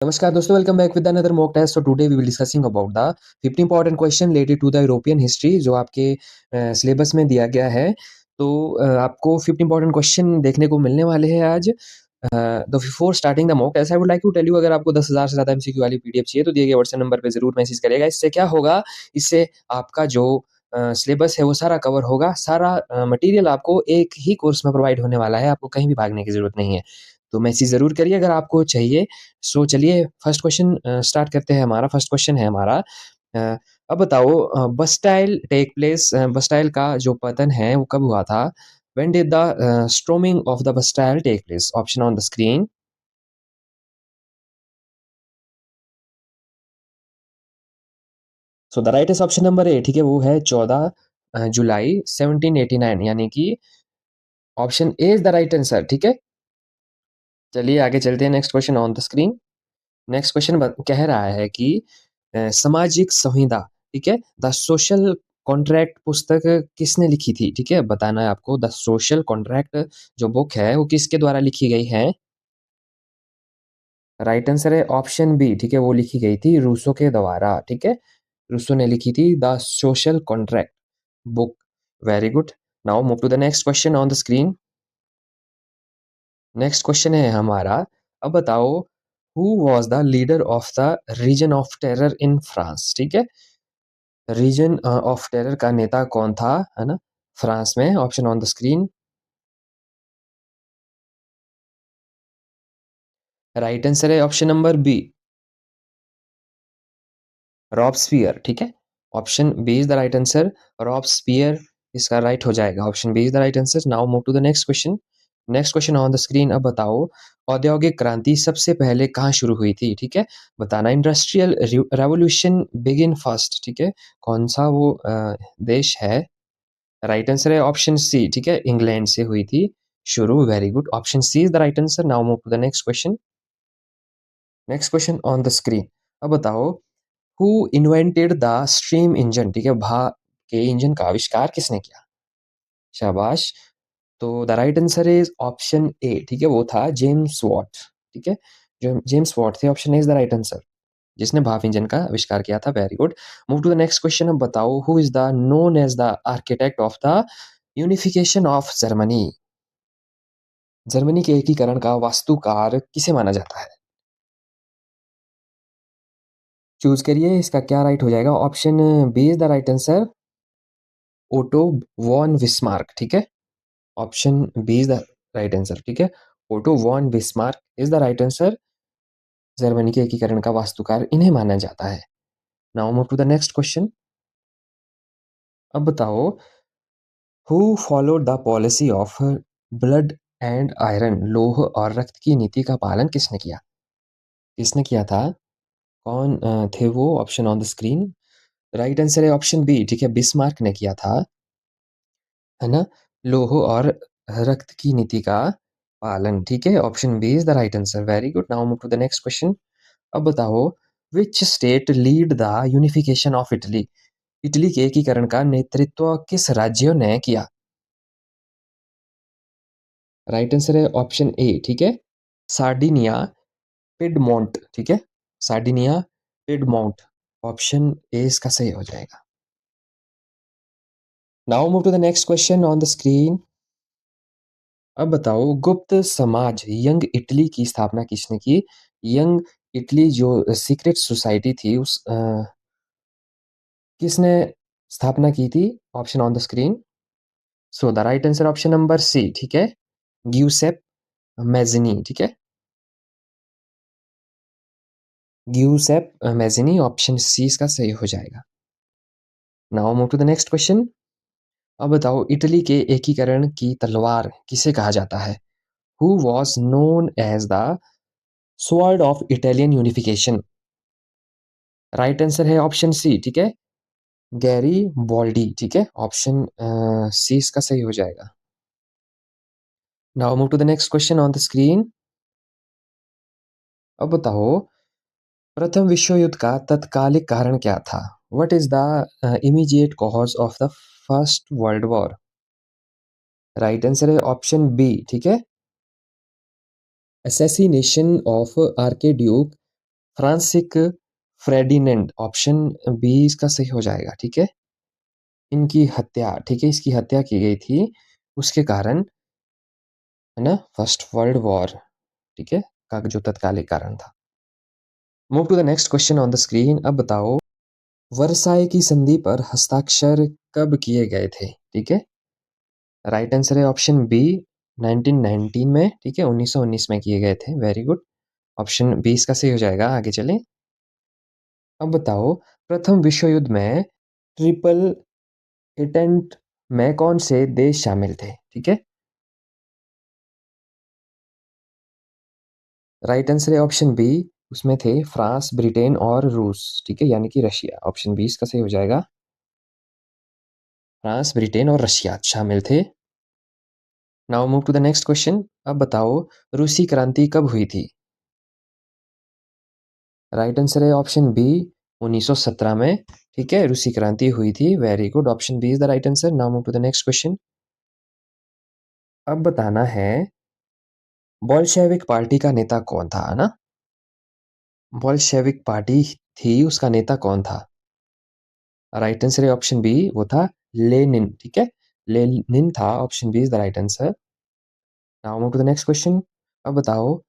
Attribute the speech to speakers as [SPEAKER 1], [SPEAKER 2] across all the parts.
[SPEAKER 1] Namaskar दोस्तों, welcome back with another mock test. So today we will discussing about the 50 important question related to the European history जो आपके syllabus में दिया गया है। तो आपको 50 important question देखने को मिलने वाले हैं आज। तो before starting the mock test I would like to tell you, अगर आपको 10,000 से ज़्यादा एमसीक्यू वाली पीडीएफ चाहिए तो दिए गए व्हाट्सएप नंबर पे ज़रूर मैसेज करेगा। इससे क्या होगा, इससे आपका जो सिलेबस है वो सारा कवर होगा। सारा मटेरियल आपको एक ही कोर्स में प्रोवाइड होने वाला है, आपको कहीं भी भागने की ज़रूरत नहीं है। तो मैसेज ज़रूर करिए अगर आपको चाहिए। सो चलिए फर्स्ट क्वेश्चन स्टार्ट करते हैं। हमारा फर्स्ट क्वेश्चन है हमारा, अब बताओ, बस्टाइल टेक प्लेस, बस्टाइल का जो पतन है वो कब हुआ था? When did the storming of the Bastille take place? Option on the screen. So the right is option number A, ठीक है, वो है 14 जुलाई 1789, यानी कि option A is the right answer. ठीक है, चलिए आगे चलते हैं। Next question on the screen. Next question कह रहा है कि सामाजिक संहिता, ठीक है, द सोशल कॉन्ट्रैक्ट पुस्तक किसने लिखी थी? ठीक है, बताना है आपको। द सोशल कॉन्ट्रैक्ट जो बुक है वो किसके द्वारा लिखी गई है? राइट आंसर है ऑप्शन बी, ठीक है, वो लिखी गई थी रूसो के द्वारा। ठीक है, रूसो ने लिखी थी the social contract book. Very good. Now move to the next question on the screen. Next question है हमारा, अब बताओ, who was the leader of the region of terror in France? ठीक है, रीजन ऑफ टेरर का नेता कौन था, है ना, फ्रांस में? Option on the screen. Right answer है ऑप्शन नंबर बी, रॉबस्पियर। ठीक है, option B is the right answer. Robespierre इसका राइट हो जाएगा। Option B is the right answer. Now move to the next question. Next question on the screen. अब बताओ, औद्योगिक क्रांति सबसे पहले कहाँ शुरू हुई थी? ठीक है, बताना। इंडस्ट्रियल रेवोल्यूशन बिगिन फर्स्ट, ठीक है, कौन सा वो देश है? राइट आंसर है ऑप्शन सी, ठीक है, इंग्लैंड से हुई थी शुरू। Very good, option C is the right answer. Now move to the next question. Next question on the screen. अब बताओ, who invented the stream engine? ठीक है, भाप के इंजन का आविष्कार किसने किया? शाबाश। तो the right answer is option A, ठीक है, वो था जेम्स वॉट। ठीक है, जो जेम्स वॉट थे, option A is the right answer, जिसने भाप इंजन का आविष्कार किया था। Very good. Move to the next question. अब बताओ, who is the known as the architect of the unification of Germany? Germany के एकीकरण का वास्तुकार किसे माना जाता है? चूज करिए, इसका क्या राइट हो जाएगा? Option B is the right answer, Otto von Bismarck. ठीक है, option B is the right answer. ठीक है, Otto von Bismarck is the right answer. Germany के एकीकरण का वास्तुकार इन्हें माना जाता है। Now move to the next question. अब बताओ, who followed the policy of blood and iron? लोह और रक्त की नीति का पालन किसने किया? किसने किया था? कौन थे वो? Option on the screen. Right answer है ऑप्शन बी, ठीक है, बिस्मार्क ने किया था, है ना, लोह और रक्त की नीति का पालन। ठीक है, option B is the right answer. Very good. Now move to the next question. अब बताओ, which state lead the unification of Italy? Italy के एकीकरण का नेतृत्व किस राज्यों ने किया? राइट आंसर है ऑप्शन ए, ठीक है, सार्डिनिया, पिडमोंट। ठीक है, सार्डिनिया, पिडमोंट, ऑप्शन ए इसका सही हो जाएगा। Now move to the next question on the screen. अब बताओ, गुप्त समाज यंग इटली की स्थापना किसने की? यंग इटली जो सीक्रेट सोसाइटी थी, उस किसने स्थापना की थी? Option on the screen. So the right answer option number C, ठीक है, ग्यूसेप मैजिनी। ठीक है, ग्यूसेप मैजिनी, ऑप्शन सी इसका सही हो जाएगा। Now move to the next question. अब बताओ, इटली के एकीकरण की तलवार किसे कहा जाता है? Who was known as the sword of Italian unification? Right answer है ऑप्शन सी, ठीक है, गैरी बॉल्डी। ठीक है, ऑप्शन सी इसका सही हो जाएगा। Now move to the next question on the screen. अब बताओ, प्रथम विश्व युद्ध का तत्कालिक कारण क्या था? What is the immediate cause of the first world war? Right answer है ऑप्शन बी, ठीक है, assassination of archduke Francis Ferdinand, option B इसका सही हो जाएगा, ठीक है। इनकी हत्या, ठीक है, इसकी हत्या की गई थी उसके कारण, है ना, फर्स्ट वर्ल्ड वॉर, ठीक है, का जो तत्कालिक कारण था। Move to the next question on the screen. अब बताओ वर्साई की संधि पर हस्ताक्षर कब किए गए थे, ठीक है। राइट आंसर है ऑप्शन बी 1919 में, ठीक है, 1919 में किए गए थे। वेरी गुड, ऑप्शन बी इसका सही हो जाएगा। आगे चलें। अब बताओ प्रथम विश्व युद्ध में ट्रिपल एटेंट में कौन से देश शामिल थे, ठीक है। राइट आंसर है ऑप्शन बी, उसमें थे फ्रांस, ब्रिटेन और रूस, ठीक है, यानी कि रशिया। ऑप्शन बी इसका सही हो जाएगा। फ्रांस, ब्रिटेन और रशिया शामिल थे। Now move to the next question. अब बताओ रूसी क्रांति कब हुई थी। राइट आंसर है ऑप्शन बी 1917 में, ठीक है, रूसी क्रांति हुई थी। Very good, option B is the right answer. Now move to the next question. अब बताना है बोल्शेविक पार्टी का नेता कौन था, है ना। बोल्शेविक पार्टी थी, उसका नेता कौन था। राइट आंसर है ऑप्शन बी, वो था लेनिन, ठीक है, लेनिन था। Option B is the right answer. Now move to the next question. अब बताओ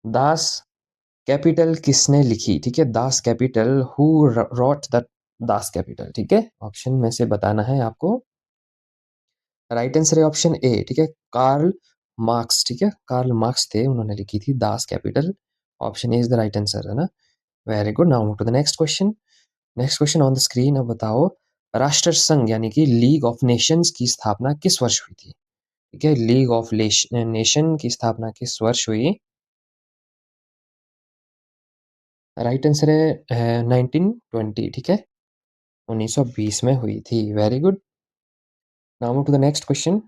[SPEAKER 1] दास कैपिटल किसने लिखी, ठीक है, Das Capital, who wrote the Das Capital, ठीक है। ऑप्शन में से बताना है आपको। राइट आंसर है ऑप्शन ए, ठीक है, कार्ल मार्क्स, ठीक है, कार्ल मार्क्स थे, उन्होंने लिखी थी Das Capital. Option A is the right answer, है ना। Very good, now move to the next question. Next question on the screen. अब बताओ राष्ट्र संघ यानी कि लीग ऑफ नेशंस की स्थापना किस वर्ष हुई थी, ठीक है, लीग ऑफ नेशन की स्थापना किस वर्ष हुई। राइट आंसर है 1920, ठीक है, 1920 में हुई थी। Very good, now move to the next question.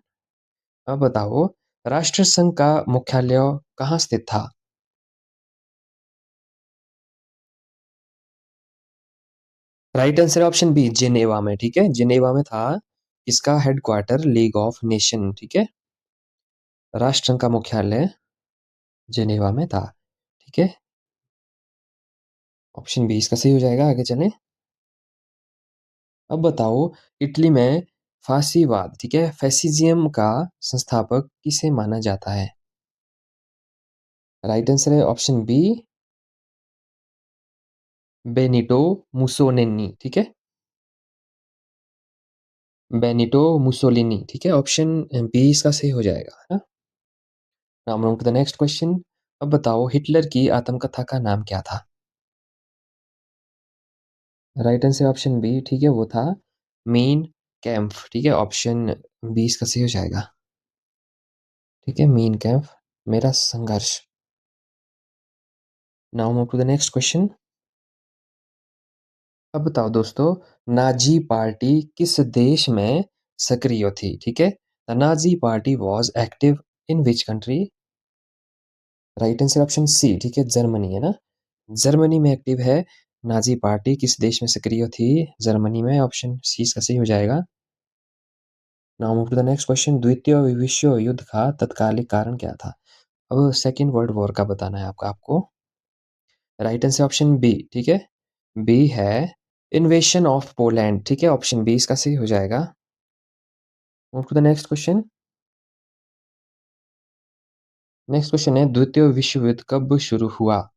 [SPEAKER 1] अब बताओ राष्ट्र संघ का मुख्यालय कहाँ स्थित था। राइट आंसर है ऑप्शन बी जिनेवा में, ठीक है, जिनेवा में था इसका हेडक्वार्टर, लीग ऑफ नेशन, ठीक है, राष्ट्र संघ का मुख्यालय जिनेवा में था, ठीक है। ऑप्शन बी इसका सही हो जाएगा। आगे चलें। अब बताओ इटली में फासीवाद, ठीक है, फैसिज्म का संस्थापक किसे माना जाता है। राइट आंसर है ऑप्शन बी बेनिटो मुसोलिनी, ठीक है, बेनिटो मुसोलिनी, ठीक है, ऑप्शन बी इसका सही हो जाएगा, है ना। Now move to the next question. अब बताओ हिटलर की आत्मकथा का नाम क्या था। राइट आंसर ऑप्शन बी, ठीक है, वो था मीन कैम्फ, ठीक है, ऑप्शन बी इसका सही हो जाएगा, ठीक है, मीन कैम्फ, मेरा संघर्ष। Now move to the next question. अब बताओ दोस्तों नाजी पार्टी किस देश में सक्रिय थी, ठीक है, the Nazi party was active in which country. Right answer option C, ठीक है, जर्मनी, है ना, जर्मनी में एक्टिव है नाजी पार्टी। किस देश में सक्रिय थी, जर्मनी में। ऑप्शन सी इसका सही हो जाएगा। Now move to the next question. द्वितीय विश्व युद्ध का तत्कालिक कारण क्या था। अब सेकेंड वर्ल्ड वॉर का बताना है आपको। राइट आंसर ऑप्शन बी, ठीक है, बी है इन्वेशन ऑफ पोलैंड, ठीक है, ऑप्शन बी इसका सही हो जाएगा। Move to the next question. Next question है द्वितीय विश्व युद्ध कब शुरू हुआ।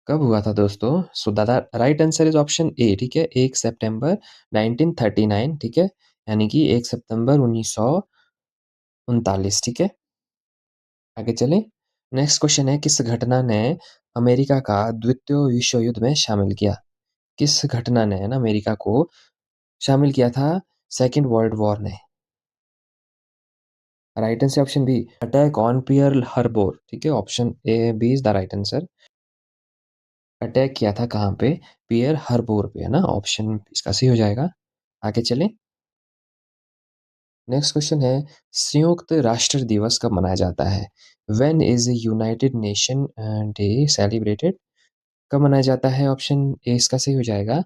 [SPEAKER 1] कब हुआ था दोस्तों। सो the right answer is option A, ठीक है, 1 सितंबर 1939, ठीक है, यानी कि 1 सितंबर 1939, ठीक है। आगे चलें। नेक्स्ट क्वेश्चन है किस घटना ने अमेरिका का द्वितीय विश्व युद्ध में शामिल किया। किस घटना ने, ना, अमेरिका को शामिल किया था सेकेंड वर्ल्ड वॉर ने। Right answer option B attack on Pearl Harbor, ठीक है, option A B is the right answer. Attack किया था कहाँ पे, पियर हार्बर पे, है ना, ऑप्शन इसका सही हो जाएगा। आगे चलें। नेक्स्ट क्वेश्चन है संयुक्त राष्ट्र दिवस कब मनाया जाता है। When is United nation day celebrated. कब मनाया जाता है, ऑप्शन ए इसका सही हो जाएगा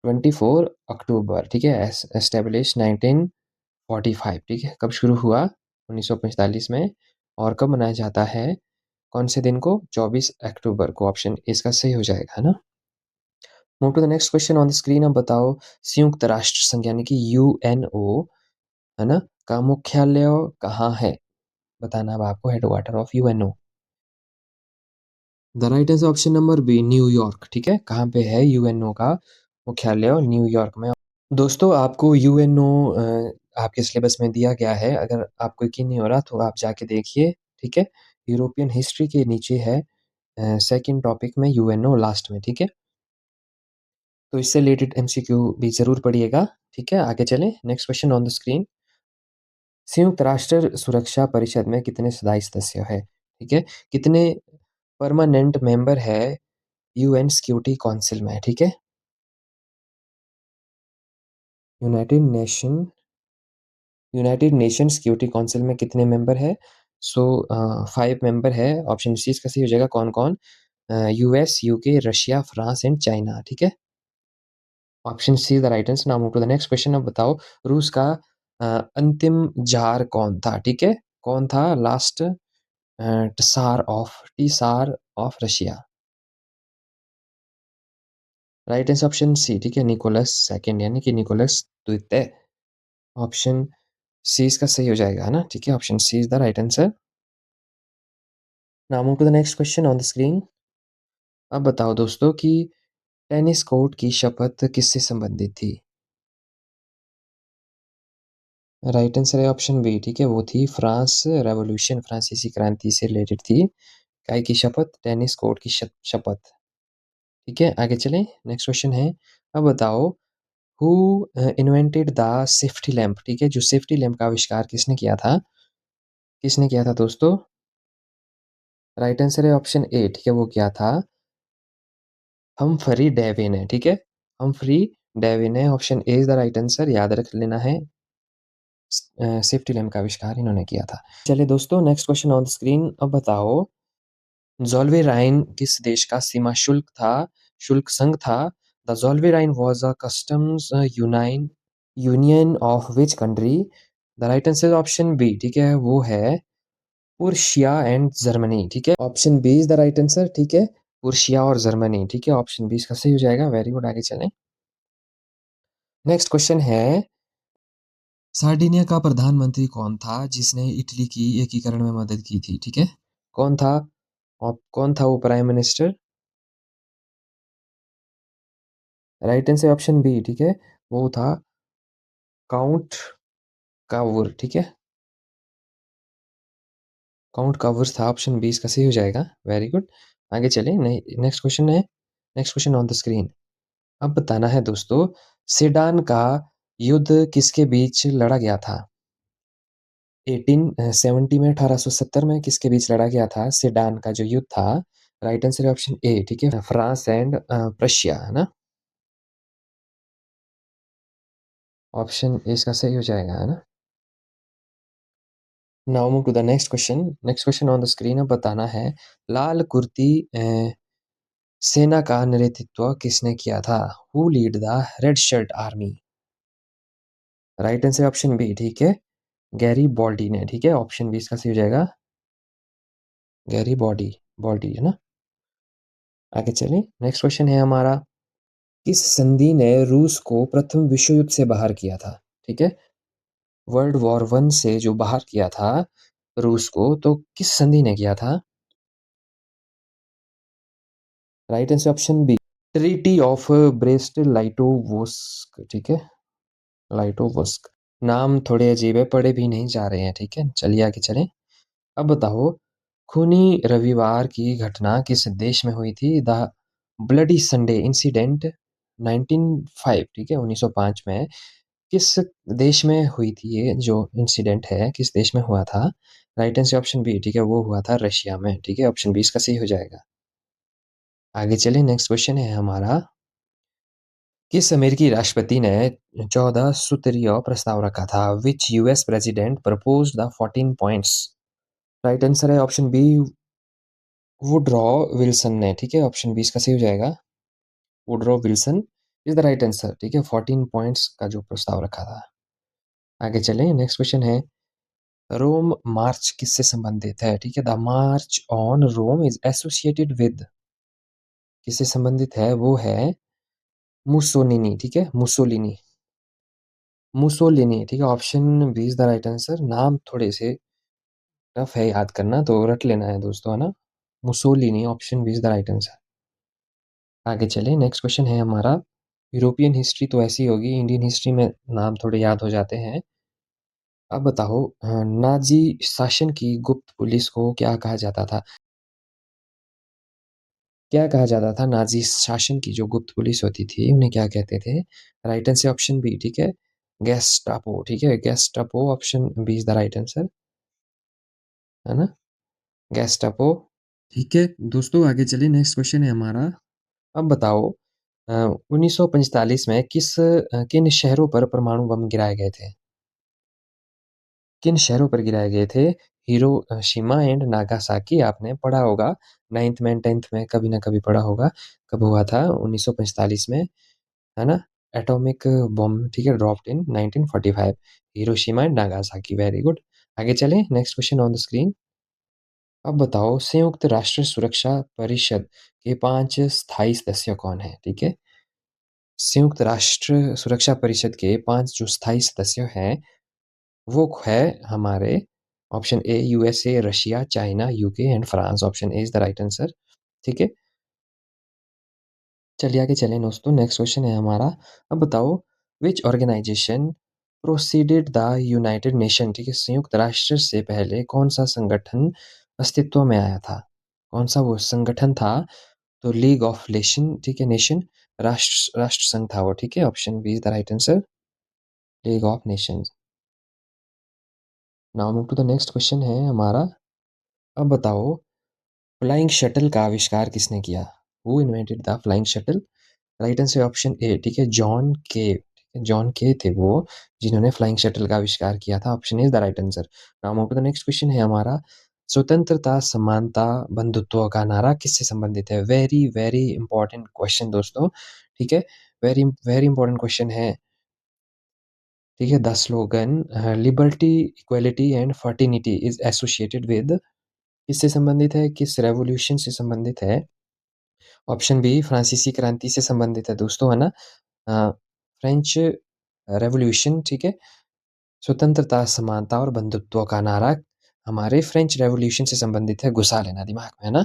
[SPEAKER 1] 24 अक्टूबर, ठीक है, एस्टेब्लिश 1945, ठीक है, कब शुरू हुआ 1945 में, और कब मनाया जाता है कौन से दिन को? 24 अक्टूबर को। ऑप्शन इसका सही हो जाएगा, है ना? Move to the next question on the screen. अब बताओ संयुक्त राष्ट्र संघ यानी कि यूएनओ, है ना, का मुख्यालय कहाँ है? बताना अब आपको, headquarter of UNO. The right answer option number B, New York. ठीक है, कहाँ पे है यूएनओ का मुख्यालय? न्यूयॉर्क में। दोस्तों आपको यूएनओ आपके सिलेबस में दिया गया है, अगर आपको यकीन नहीं हो रहा तो आप जाके देखिए। ठीक है, यूरोपियन हिस्ट्री के नीचे है, सेकंड टॉपिक में यूएनओ लास्ट में। ठीक है, तो इससे रिलेटेड एमसीक्यू भी जरूर पढ़िएगा। ठीक है, आगे चलें। Next question on the screen. संयुक्त राष्ट्र सुरक्षा परिषद में कितने सदस्य सदस्य है? ठीक है, कितने परमानेंट मेंबर है यूएन सिक्योरिटी काउंसिल में? ठीक है, United nation United nation security council में कितने मेंबर है? सो 5 मेंबर है। ऑप्शन सी इसका सही हो जाएगा। कौन कौन? US, UK, Russia, France and China. ठीक है, option C is the right answer. Now move to the next question. अब बताओ रूस का अंतिम जार कौन था? ठीक है, कौन था last tsar of Russia? Right answer option C. ठीक है, निकोलस सेकंड यानी कि निकोलस द्वितीय। ऑप्शन सी इसका सही हो जाएगा, है ना? ठीक है, option C is the right answer. Now move to the next question on the screen. अब बताओ दोस्तों कि टेनिस कोर्ट की शपथ किससे संबंधित थी? राइट आंसर है ऑप्शन बी। ठीक है, वो थी फ्रांस रेवोल्यूशन, फ्रांसीसी क्रांति से रिलेटेड थी। काय की शपथ? टेनिस कोर्ट की शपथ। ठीक है, आगे चलें। नेक्स्ट क्वेश्चन है। अब बताओ who invented the safety lamp? ठीक है, जो सेफ्टी लैम्प का आविष्कार किसने किया था? किसने किया था दोस्तों? राइट आंसर है ऑप्शन ए। ठीक है, वो क्या था? हमफ्री डेवी ने। ठीक है, हमफ्री डेवी ने। Option A is the right answer, याद रख लेना है। सेफ्टी लैम्प का आविष्कार इन्होंने किया था। चलिए दोस्तों, next question on the screen. अब बताओ जोल्वे राइन किस देश का सीमा शुल्क संघ था? The Zollverein was a customs union of which country? The right answer option B. ठीक है, वो है पुर्शिया एंड जर्मनी। ठीक है, option B is the right answer. ठीक है, पुर्शिया और जर्मनी। ठीक है, ऑप्शन बी इसका सही हो जाएगा। वेरी गुड, आगे चलें। नेक्स्ट क्वेश्चन है। सार्डिनिया का प्रधानमंत्री कौन था जिसने इटली की एकीकरण में मदद की थी? ठीक है, कौन था? कौन था वो prime minister? Right answer option B. ठीक है, वो था काउंट कावुर। ठीक है, काउंट कावुर था। ऑप्शन बी इसका सही हो जाएगा। वेरी गुड, आगे चलें। नेक्स्ट क्वेश्चन है। Next question on the screen. अब बताना है दोस्तों सेडान का युद्ध किसके बीच लड़ा गया था? 1870 में, 1870 में किसके बीच लड़ा गया था सेडान का जो युद्ध था? राइट आंसर है ऑप्शन ए। ठीक है, फ्रांस एंड प्रशिया, है ना? ऑप्शन ए इसका सही हो जाएगा, है ना? Now move to the next question. Next question on the screen. अब बताना है लाल कुर्ती सेना का नेतृत्व किसने किया था? Who lead the red shirt army? Right answer option B. ठीक है, गैरी बॉल्डी ने। ठीक है, ऑप्शन बी इसका सही हो जाएगा। गैरी बॉडी बॉडी, है ना? आगे चलें। नेक्स्ट क्वेश्चन है हमारा किस संधि ने रूस को प्रथम विश्व युद्ध से बाहर किया था? ठीक है, वर्ल्ड वॉर वन से जो बाहर किया था रूस को, तो किस संधि ने किया था? Right answer option B, treaty of Brest Litovsk. ठीक है, लाइटोवस्क। नाम थोड़े अजीब है, पढ़े भी नहीं जा रहे हैं। ठीक है, चलिए आगे चलें। अब बताओ खूनी रविवार की घटना किस देश में हुई थी? The bloody Sunday incident 1905। ठीक है, 1905 में किस देश में हुई थी ये जो इंसिडेंट है, किस देश में हुआ था? Right answer option B. ठीक है, वो हुआ था रशिया में। ठीक है, ऑप्शन बी इसका सही हो जाएगा। आगे चलिए। नेक्स्ट क्वेश्चन है हमारा किस अमेरिकी राष्ट्रपति ने 14 सूत्रीय प्रस्ताव रखा था? Which US president propose the 14 points? Right answer है ऑप्शन बी, वुडरॉ विल्सन ने। ठीक है, ऑप्शन बी इसका सही हो जाएगा। Woodrow Wilson is the right answer. ठीक है, 14 पॉइंट्स का जो प्रस्ताव रखा था। आगे चलें। नेक्स्ट क्वेश्चन है रोम मार्च किससे संबंधित है? ठीक है, the march on Rome is associated with, किससे संबंधित है? वो है मुसोलिनी। ठीक है, मुसोलिनी, मुसोलिनी। ठीक है, option B is the right answer. नाम थोड़े से टफ है याद करना, तो रट लेना है दोस्तों, है ना। Mussolini, option B is the right answer. आगे चले, नेक्स्ट क्वेश्चन है हमारा। यूरोपियन हिस्ट्री तो ऐसी होगी, इंडियन हिस्ट्री में नाम थोड़े याद हो जाते हैं। अब बताओ, नाजी शासन की गुप्त पुलिस को क्या कहा जाता था? क्या कहा जाता था? नाजी शासन की जो गुप्त पुलिस होती थी उन्हें क्या कहते थे? Right answer option B. ठीक है, गेस्टापो। ठीक है, Gestapo, option B is the right answer, है ना, गेस्टापो। ठीक है दोस्तों, आगे चलिए, नेक्स्ट क्वेश्चन है हमारा। अब बताओ, 1945 में किन शहरों पर परमाणु बम गिराए गए थे? किन शहरों पर गिराए गए थे? हिरोशिमा एंड नागासाकी, आपने पढ़ा होगा 9th में 10th में, कभी ना कभी पढ़ा होगा। कब हुआ था? 1945 में, है ना। एटॉमिक बॉम्ब, ठीक है, dropped in 1945, Hiroshima and Nagasaki. Very good. आगे चलें, next question on the screen. अब बताओ, संयुक्त राष्ट्र सुरक्षा परिषद के 5 स्थायी सदस्य कौन है? ठीक है, संयुक्त राष्ट्र सुरक्षा परिषद के 5 जो स्थायी सदस्य हैं वो है हमारे, option A USA, Russia, China, UK and France. Option A is the right answer. ठीक है, चलिए आगे चलें दोस्तों, नेक्स्ट क्वेश्चन है हमारा। अब बताओ, which organisation proceeded the United Nation? ठीक है, संयुक्त राष्ट्र से पहले कौन सा संगठन अस्तित्व में आया था? कौन सा वो संगठन था? तो लीग ऑफ नेशन, ठीक है, नेशन, राष्ट्र संघ था वो। ठीक है, option B is the right answer, league of nations. Now move to the next question है हमारा। अब बताओ, फ्लाइंग शटल का आविष्कार किसने किया? Who invented the flying shuttle? Right answer option A. ठीक है, जॉन के। ठीक है, जॉन के थे वो जिन्होंने फ्लाइंग शटल का आविष्कार किया था। Option is the right answer. Now move to the next question है हमारा। स्वतंत्रता, समानता, बंधुत्व का नारा किससे संबंधित है? वेरी वेरी इंपॉर्टेंट क्वेश्चन दोस्तों। ठीक है, वेरी वेरी इंपॉर्टेंट क्वेश्चन है। ठीक है, the slogan liberty, equality and fraternity is associated with, किससे संबंधित है? किस रेवोल्यूशन से संबंधित है? ऑप्शन बी फ्रांसीसी क्रांति से संबंधित है दोस्तों, है ना। French revolution. ठीक है, स्वतंत्रता, समानता और बंधुत्व का नारा हमारे फ्रेंच रेवोल्यूशन से संबंधित है। घुसा लेना दिमाग में, है ना।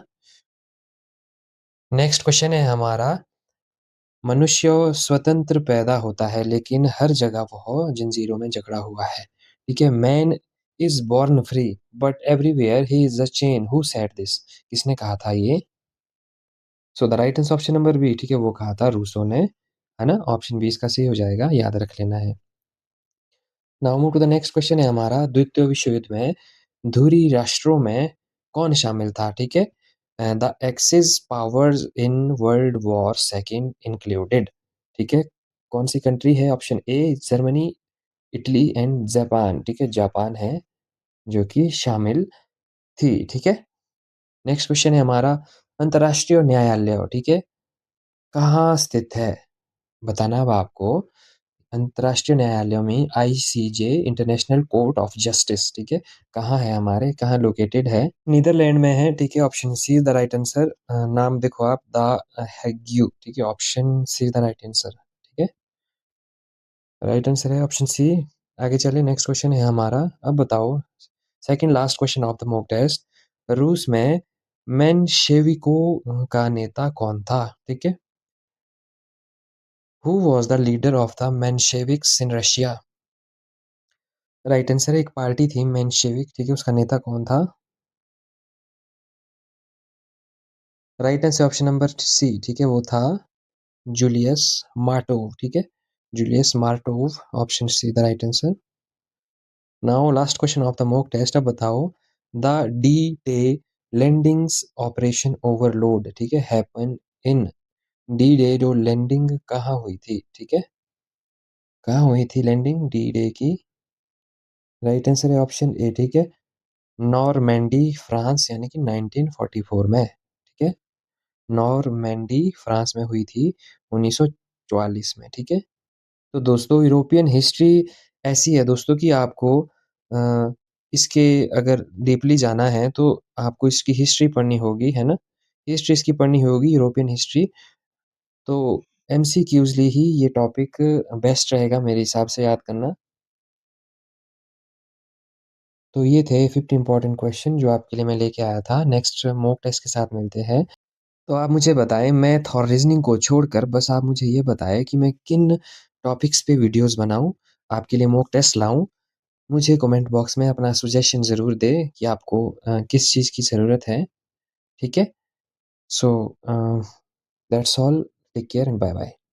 [SPEAKER 1] नेक्स्ट क्वेश्चन है हमारा। मनुष्य स्वतंत्र पैदा होता है लेकिन हर जगह वह जंजीरों में जकड़ा हुआ है। ठीक है, man is born free but everywhere he is a chain, who said this? किसने कहा था ये? So the right answer option number B. ठीक है, वो कहा था रूसो ने, है ना। ऑप्शन बी इसका सही हो जाएगा, याद रख लेना है। Now move to the next question है हमारा। द्वितीय विश्व युद्ध में धुरी राष्ट्रों में कौन शामिल था? ठीक है, the axis powers in world war second included. ठीक है, कौन सी कंट्री है? Option A Germany, Italy and Japan. ठीक है, जापान है जो कि शामिल थी। ठीक है, नेक्स्ट क्वेश्चन है हमारा। अंतर्राष्ट्रीय न्यायालय, ठीक है, कहाँ स्थित है? बताना अब आपको। अंतर्राष्ट्रीय न्यायालय में ICJ, international court of justice, ठीक है, कहाँ है हमारे, कहाँ लोकेटेड है? नीदरलैंड में है। ठीक है, option C is the right answer. नाम देखो आप, द हैग्यू। ठीक है, option C is the right answer. ठीक है, राइट आंसर है ऑप्शन सी। आगे चलिए, नेक्स्ट क्वेश्चन है हमारा। अब बताओ, second last question of the mock test. रूस में मेनशेविको का नेता कौन था? ठीक है, who was the leader of the Mensheviks in Russia? Right answer है, एक पार्टी थी मेनशेविक। ठीक है, उसका नेता कौन था? Right answer option number C. ठीक है, वो था जूलियस मार्टोव। ठीक है, Julius Martov, option C the right answer. Now last question of the mock test. अब बताओ, the D Day landings operation overload, ठीक है, हैपन इन, डी डे जो लैंडिंग कहाँ हुई थी? ठीक है, कहाँ हुई थी लैंडिंग डी डे की? राइट आंसर है ऑप्शन ए। ठीक है, नॉर्मैंडी, फ्रांस, यानी कि 1944 में। ठीक है, नॉर्मैंडी फ्रांस में हुई थी 1944 में। ठीक है, तो दोस्तों यूरोपियन हिस्ट्री ऐसी है दोस्तों कि आपको इसके अगर डीपली जाना है तो आपको इसकी हिस्ट्री पढ़नी होगी, है ना? हिस्ट्री इसकी पढ़नी होगी, यूरोपियन हिस्ट्री। तो एमसीक्यूज़ली ही ये टॉपिक बेस्ट रहेगा मेरे हिसाब से याद करना। तो ये थे 50 इम्पोर्टेंट क्वेश्चन जो आपके लिए मैं लेके आया था। नेक्स्ट मॉक टेस्ट के साथ मिलते हैं। तो आप मुझे बताएँ, मैथ और रीज़निंग को छोड़कर बस आप मुझे ये बताएँ कि मैं किन टॉपिक्स पे वीडियोज़ बनाऊँ, आपके लिए मॉक टेस्ट लाऊँ? मुझे कमेंट बॉक्स में अपना सजेशन ज़रूर दें कि आपको किस चीज़ की ज़रूरत है, ठीक है? So that's all, take care and bye bye.